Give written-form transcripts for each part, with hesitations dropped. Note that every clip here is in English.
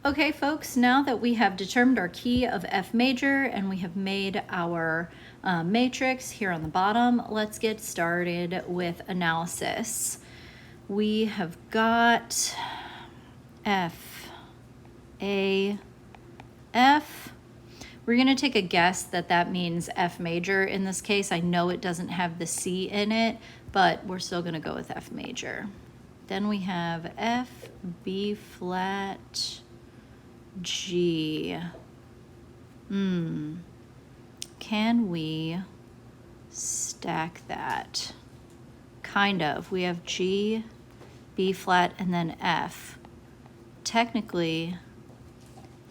Okay, folks, now that we have determined our key of F major and we have made our matrix here on the bottom, let's get started with analysis. We have got F, A, F. We're going to take a guess that that means F major in this case. I know it doesn't have the C in it, but we're still going to go with F major. Then we have F, B flat, G. Can we stack that? Kind of. We have G, B flat, and then F. Technically,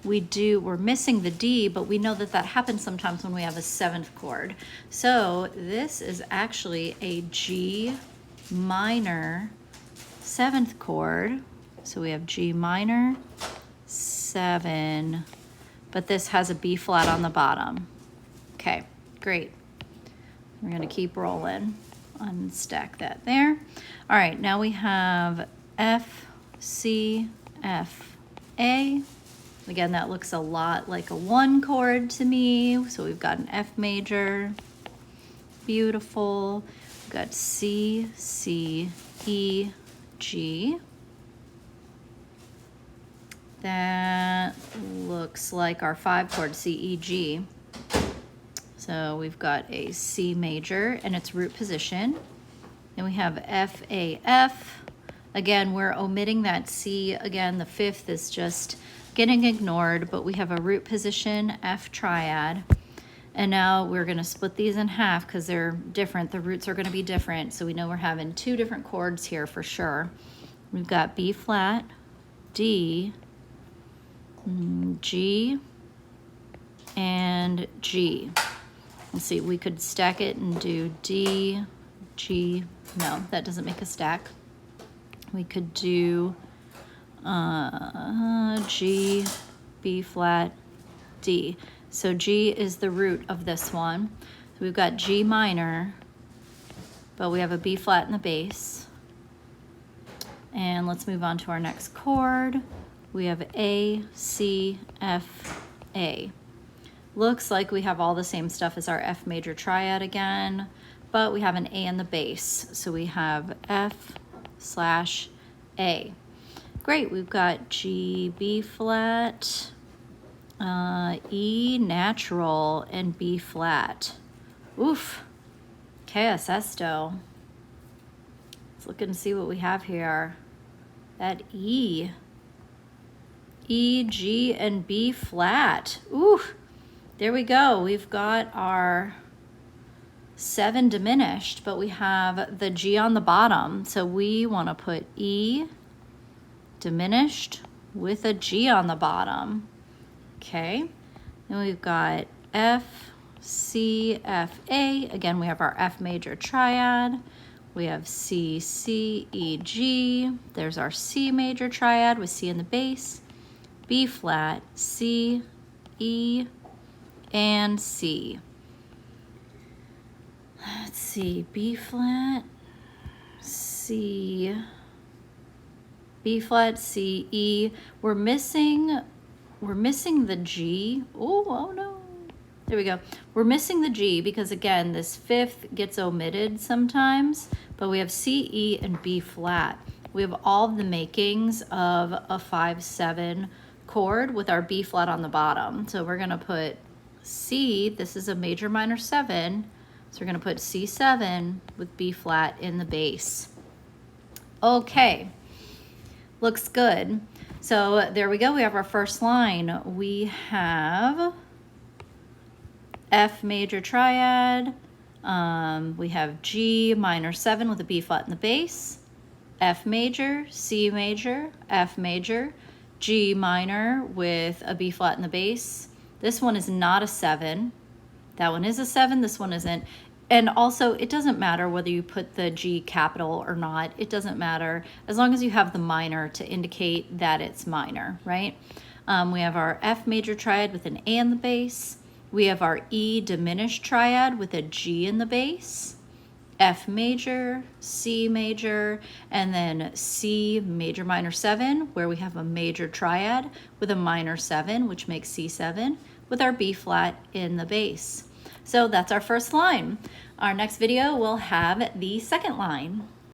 we're missing the D, but we know that that happens sometimes when we have a seventh chord. So this is actually a G minor seventh chord. So we have G minor, 7, but this has a B flat on the bottom. Okay, great. We're gonna keep rolling. Unstack that there. All right, now we have F, C, F, A. Again, that looks a lot like a 1 chord to me. So we've got an F major, beautiful. We've got C, C, E, G. That looks like our 5 chord C, E, G. So we've got a C major and its root position. Then we have F, A, F. Again, we're omitting that C. Again, the 5th is just getting ignored, but we have a root position, F triad. And now we're gonna split these in half because they're different. The roots are gonna be different. So we know we're having 2 different chords here for sure. We've got B flat, D, G, and G. Let's see, we could stack it and do D, G. No, that doesn't make a stack. We could do G, B flat, D. So G is the root of this one. So we've got G minor, but we have a B flat in the bass. And let's move on to our next chord. We have A, C, F, A. Looks like we have all the same stuff as our F major triad again, but we have an A in the bass. So we have F/A. Great, we've got G, B flat, E natural, and B flat. Oof, chaos esto. Let's look and see what we have here. That E, G, and B flat. Ooh, there we go. We've got our 7 diminished, but we have the G on the bottom. So we want to put E diminished with a G on the bottom. Okay, then we've got F, C, F, A. Again, we have our F major triad. We have C, C, E, G. There's our C major triad with C in the bass. B flat, C, E, and C. Let's see, B flat, C, B flat, C, E. We're missing the G. Oh no. There we go. We're missing the G because again, this 5th gets omitted sometimes, but we have C, E, and B flat. We have all the makings of a 5/7 chord with our B flat on the bottom. So we're gonna put C, this is a major minor 7. So we're gonna put C7 with B flat in the bass. Okay, looks good. So there we go, we have our first line. We have F major triad. We have G minor 7 with a B flat in the bass. F major, C major, F major, G minor with a B flat in the bass. This one is not a 7. That one is a 7, this one isn't. And also, it doesn't matter whether you put the G capital or not. It doesn't matter as long as you have the minor to indicate that it's minor, right? We have our F major triad with an A in the bass. We have our E diminished triad with a G in the bass. F major, C major, and then C major minor 7, where we have a major triad with a minor 7, which makes C7, with our B flat in the bass. So that's our first line. Our next video will have the second line.